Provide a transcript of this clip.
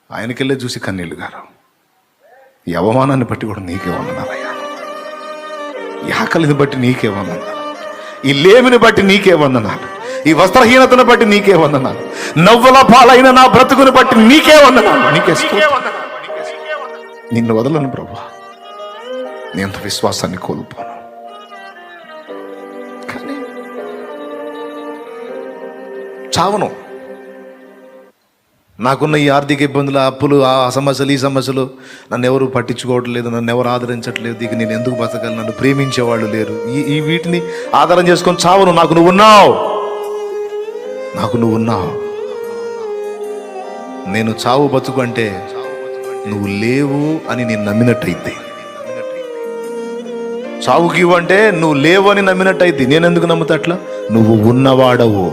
ఆయనకెళ్ళే చూసి కన్నీళ్ళు గారు. ఈ అవమానాన్ని బట్టి కూడా నీకే వందనాలయ్యా, ఈ ఆకలిని బట్టి నీకే వందనాలు, ఈ లేమిని బట్టి నీకే వందనాలు, ఈ వస్త్రహీనతను బట్టి నీకే వందనాలు, నవ్వుల పాలైన నా బ్రతుకుని బట్టి నీకే వందనాలు. నీకే నిన్ను వదలను ప్రభా, నేను విశ్వాసాన్ని కోల్పోను. కానీ చావను. నాకున్న ఈ ఆర్థిక ఇబ్బందులు, అప్పులు, ఆ సమస్యలు, ఈ సమస్యలు నన్ను ఎవరు పట్టించుకోవట్లేదు, నన్ను ఎవరు ఆదరించట్లేదు, ఇక నేను ఎందుకు బతకాలి, నన్ను ప్రేమించేవాళ్ళు లేరు, ఈ వీటిని ఆధారం చేసుకొని చావను. నాకు నువ్వు ఉన్నావు, నాకు నువ్వు ఉన్నావు. నేను చావు బతుకు అంటే నువ్వు లేవు అని నేను నమ్మినట్టయితే, చావుకి అంటే నువ్వు లేవు అని నమ్మినట్టయితే, నేను ఎందుకు నమ్ముతా అట్లా? నువ్వు ఉన్నవాడవు.